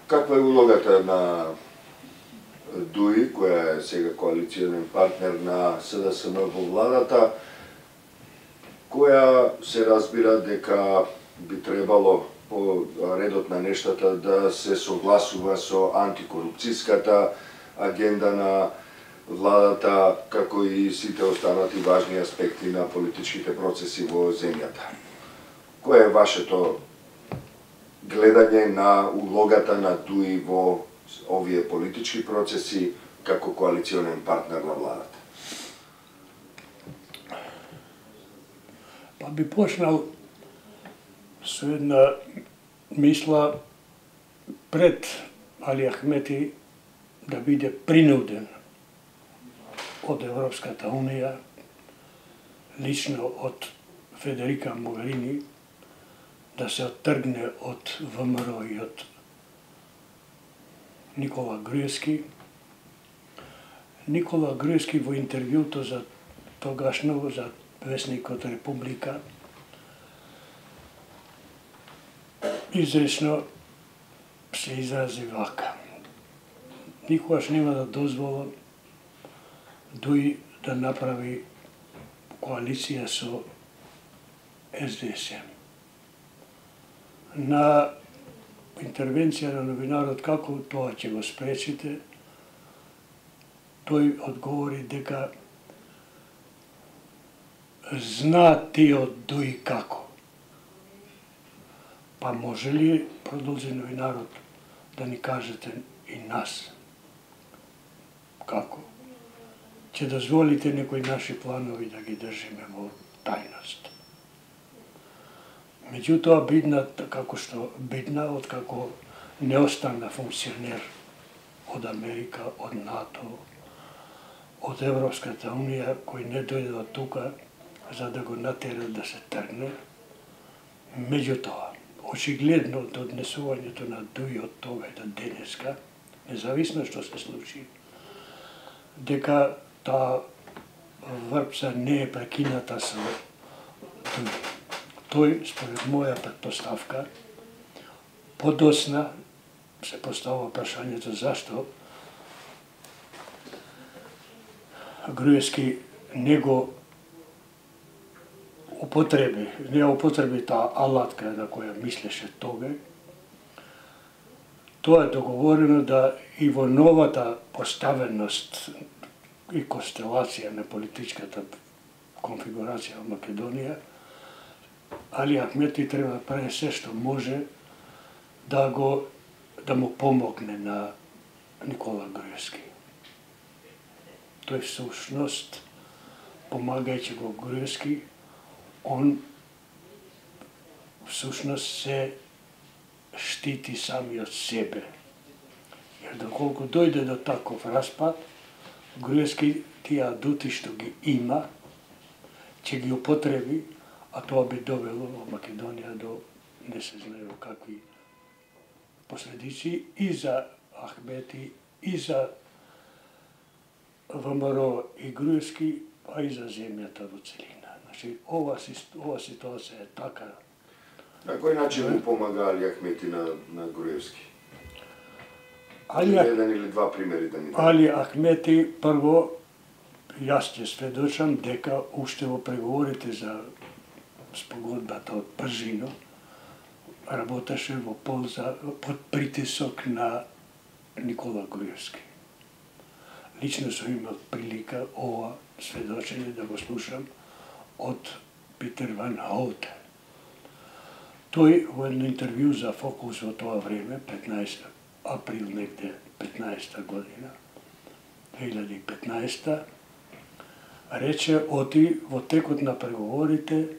Каква е улогата на ДУИ, која е сега коалиционен партнер на СДСМ во владата, која се разбира дека би требало по редот на нештата да се согласува со антикорупцијската агенда на владата, како и сите останати важни аспекти на политичките процеси во земјата. Кој е вашето гледање на улогата на ДУИ во овие политички процеси како коалиционен партнер на владата? Па би почнал со една мисла пред Али Ахмети да биде принуден од Европската Унија, лично од Федерика Могарини, да се оттргне од ВМРО и од Никола Груевски. Никола Груевски во интервјуто за тогашно, за весникот Република, изречно се изрази вака: никогаш нема да дозволам ДУИ да направи коалиција со СДСМ. На интервенција на новинарот како тоа ќе го спречите, тој одговори дека зна тиот ДУИ како. Па може ли, продолжи новинарот, да ни кажете и нас како ќе дозволите некои наши планови да ги држиме во тајност? Меѓутоа бидна, како што бидна, откако не остана функционер од Америка, од НАТО, од Европската Унија, кој не дојде од тука за да го натера да се тргне. Меѓутоа, очигледно од однесувањето на ДУИ од тога до денеска, независно што се случи, дека таа врпса не е прекината со ДУИ. Тој, според моја претпоставка, подосна се поставува прашањето зашто Груевски не употреби таа алатка на која мислеше тога. Тоа е договорено да и во новата поставеност и констелација на политичката конфигурација во Македонија, Али Ахмети треба да прави се што може да му помогне на Никола Груевски. Тој всушност, помагајќи го Груевски, он всушност се штити самиот себе. Jer доколку дојде до таков распад, Груевски тие адути што ги има, ќе ги употреби, а тоа би довело во Македонија до не се знае какви последици и за Ахмети, и за ВМРО и Груевски, а и за земјата во целина. Значи, ова ситуација е така. На кој начин му помага Али Ахмети на Груевски? Еден или два примери да ни даде. Али Ахмети, прво, јас ќе сведочам дека уште во преговорите за спогодбата од Пржино работеше во полза, под притисок на Никола Груевски. Лично сум имал прилика ова сведочење да го слушам од Питер Ван Хоутен. Тој во едно интервју за Фокус во тоа време, 15 април негде 15 година, 2015, рече оти во текот на преговорите,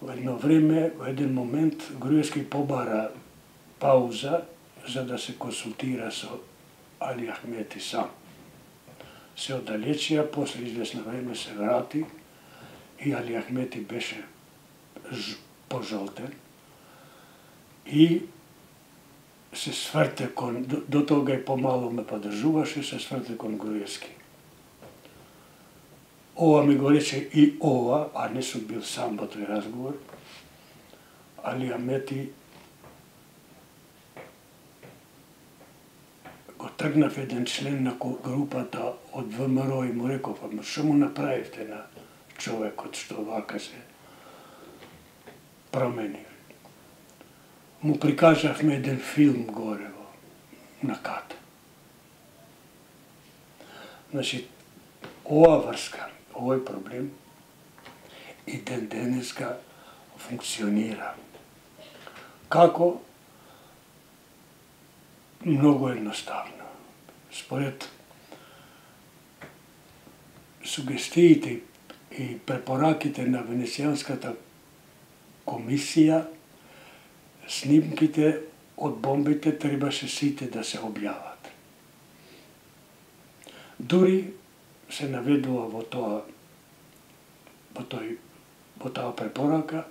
во едно време, во еден момент, Груевски побара пауза за да се консултира со Али Ахмети сам. Се оддалечија, после известно време се врати и Али Ахмети беше пожолтен и се сврте кон, до тога и помало ме поддржуваше, се сврте кон Груевски. Ова ми го рече и ова, а не сум бил сам во тој разговор. Али Ахмети тргнав еден член на групата од ВМРО и му реков, ама што му направивте на човекот што вака се промени? Му прикажавме еден филм горево на ката. Значи, ова врска, овој проблем и ден денеска функционира. Како? Многу едноставно. Според сугестиите и препораките на Венецијанската комисија, снимките од бомбите требаше сите да се објават. Дури се наведува во таа препорака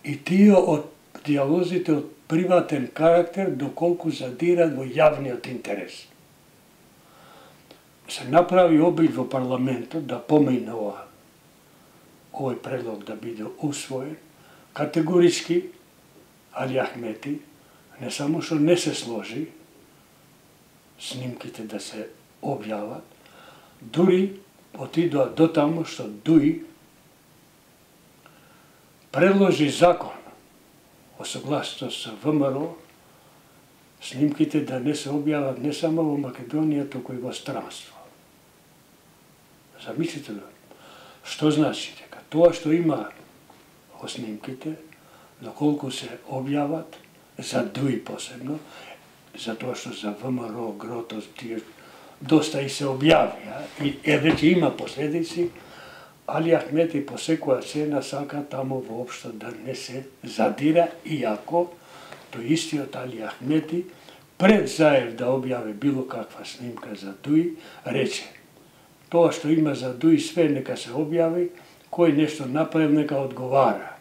и тие од диалозите од приватен карактер доколку задират во јавниот интерес. Се направи обид во парламентот да помине овој предлог да биде усвоен. Категорички Али Ахмети не само што не се сложи снимките да се објават, дури отидоа до таму што Дуи предложи закон во согласност со ВМРО снимките да не се објават не само во Македонија, туку и во странство. Замислите ли? Што значи дека тоа што има во снимките, доколку се објават, за Дуи посебно, затоа што за ВМРО, Грото, тие доста и се објави, и веќе има последици, Али Ахмети по секоја цена сака таму воопшто да не се задира, иако тој истиот Али Ахмети пред Заев да објави било каква снимка за Дуи, рече, тоа што има за Дуи све нека се објави, кој нешто направил нека одговара.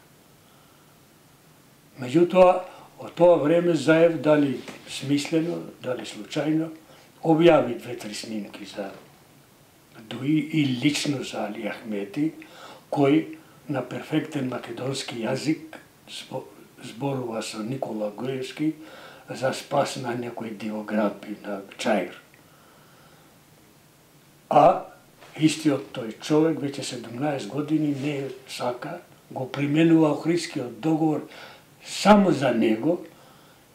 Меѓутоа, од тоа време Заев, дали смислено, дали случајно, објави 2-3 снимки за Дуи и лично за Али Ахмети, кој на перфектен македонски јазик зборува со Никола Груевски за спас на некои дивоградби на Чаир. А истиот тој човек веќе 17 години не сака, го применува Охридскиот договор само за него,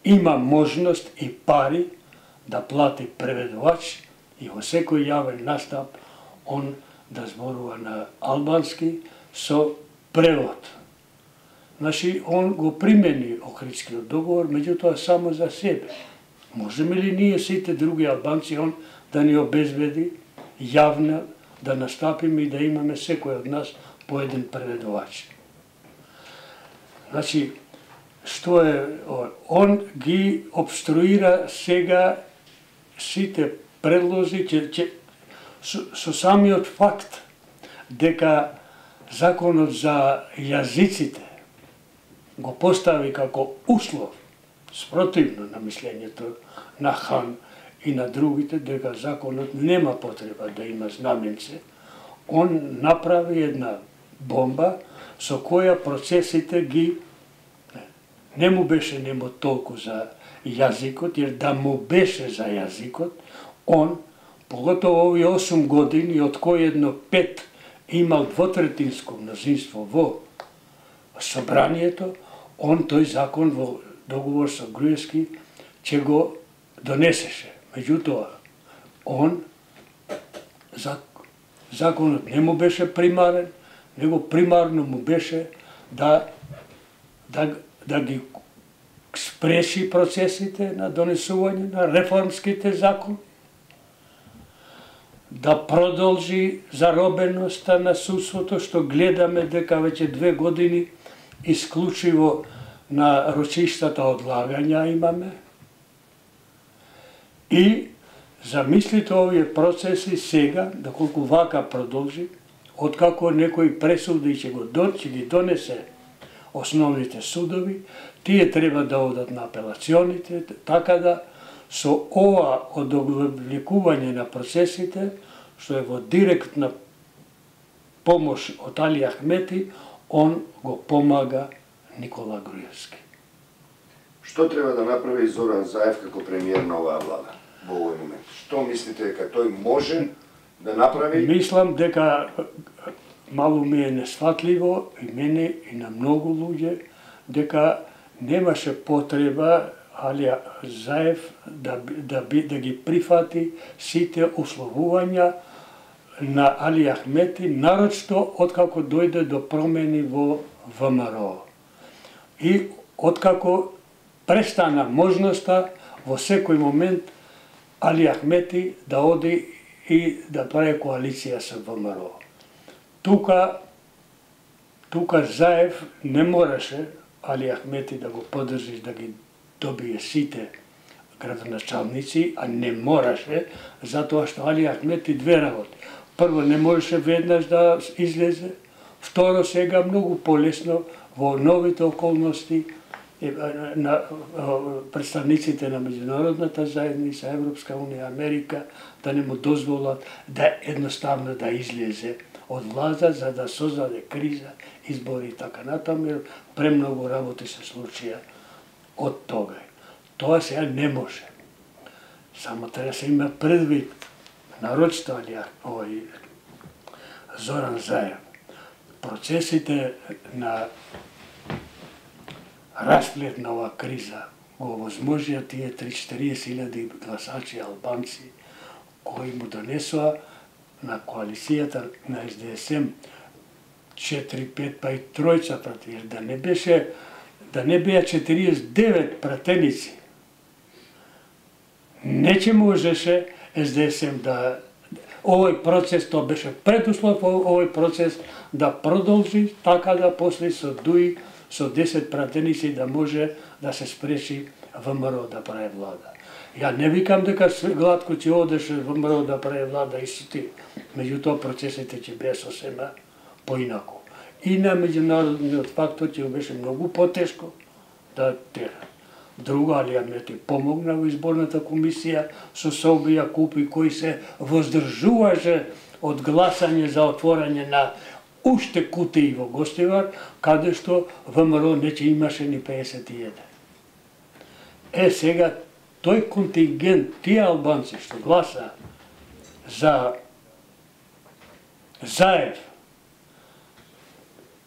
има можност и пари да плати преведувач и во секој јавен настап он да зборува на албански со превод. Значи, он го примени Охридскиот договор, меѓутоа само за себе. Можеме ли ние сите други албанци он да ни обезбеди јавно да настапиме и да имаме секој од нас по еден преведувач? Значи, што е, он ги обструира сега сите предлози, со самиот факт дека законот за јазиците го постави како услов, спротивно на мислењето на Хан и на другите, дека законот нема потреба да има знаменце, он направи една бомба со која процесите ги не му беше немо толку за јазикот, jer да му беше за јазикот, он поготово овие 8 години, од кои едно 5 имал двотретинско мнозинство во собранието, он тој закон во договор со Груевски ќе го донесеше. Меѓутоа, он законот не му беше примарен, него примарно му беше да ги спреши процесите на донесување на реформските закони, да продолжи заробеноста на судството, што гледаме дека веќе 2 години исклучиво на рочиштата одлагања имаме. И замислите овие процеси сега, доколку вака продолжи, откако некои пресуди ќе ги донесе основните судови, тие треба да одат на апелационите, така да со ова одогледување на процесите, што е во директна помош од Али Ахмети, он го помага Никола Груевски. Што треба да направи Зоран Заев како премиер на оваа влада? во овој момент? Што мислите дека тој може да направи? Мислам дека малку ми е несфатливо и мене и на многу луѓе дека немаше потреба Алија Заев да ги прифати сите условувања на Али Ахмети, нарочно откако дојде до промени во ВМРО. И откако престана можноста во секој момент Али Ахмети да оди и да прави коалиција со ВМРО. Тука Заев не мораше Али Ахмети да го поддржи, да ги добие сите градоначалници, а не мораше, затоа што Али Ахмети две работи. Прво, не можеше веднаш да излезе. Второ, сега многу полесно во новите околности на представниците на меѓународната заедница, Европска унија, Америка, да не му дозволат да едноставно да излезе од влада за да создаде криза, избори и така натаму. Премногу работи се случија од тога. Тоа сега не може. Само треба да се има предвид нарочно овој Зоран Заев. Процесите на расплет на оваа криза го овозможија тие 30-40.000 гласачи албанци кои му донесоа на коалицијата на СДСМ 4-5 па и тројца пратени, да не беа 49 пратеници. Не че можеше СДСМ да овој процес, тоа беше предуслов овој процес да продолжи така да после со ДУИ со 10 пратеници да може да се спречи ВМРО да прави влада. Ја не викам дека гладко ќе одеше ВМРО да прави влада и сите, меѓутоа процесите ќе беа сосема поинаку. И на меѓународниот фактор ќе беше многу потешко да тера. Друго, Али Ахмети помогна во изборната комисија со Собија Купи, кој се воздржуваше од гласање за отворање на уште кутии во Гостивар, каде што ВМРО не ќе имаше ни 51. Сега тој контингент, тие албанци што гласа за Заев,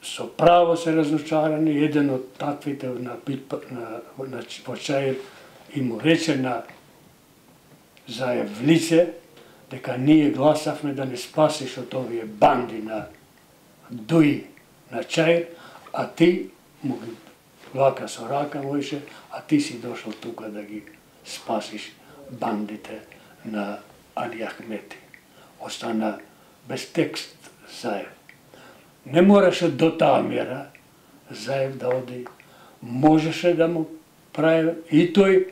со право се разочарани. Еден од таквите во Чаир и му рече на Заев лице дека ние гласавме да не спасиш од овие банди на ДУИ на Чаир, а ти му ги рака со рака мојше, а ти си дошол тука да ги спасиш бандите на Али Ахмети. Остана без текст Заев. Не мораше до таа мера Заев да оди, можеше да му прави и тој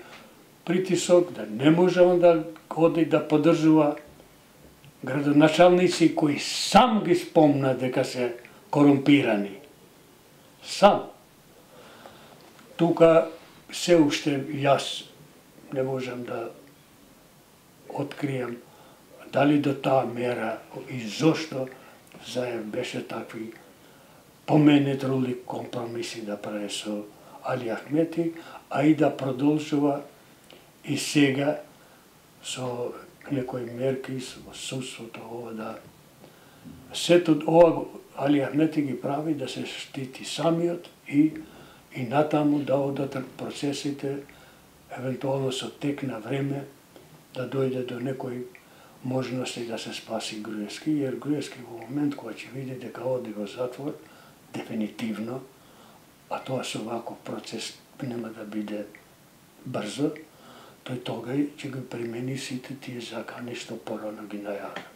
притисок, да не може он да оди да поддржува градоначалници кои сам ги спомна дека се корумпирани. Сам. Тука се уште јас не можам да открием дали до таа мера и зошто Заев беше такви поменетрули компромиси да прави со Али Ахмети, а и да продолжува и сега со некои мерки во судството ова да сето ова Али Ахмети ги прави да се штити самиот и натаму да одат процесите евентуално со тек на време да дојде до некои можности да се спаси Груевски, jer Груевски во момент кога ќе види дека оди во затвор, дефинитивно, а тоа со ваков процес нема да биде брзо, тој тога ќе ги примени сите тие закани што порано ги најавил.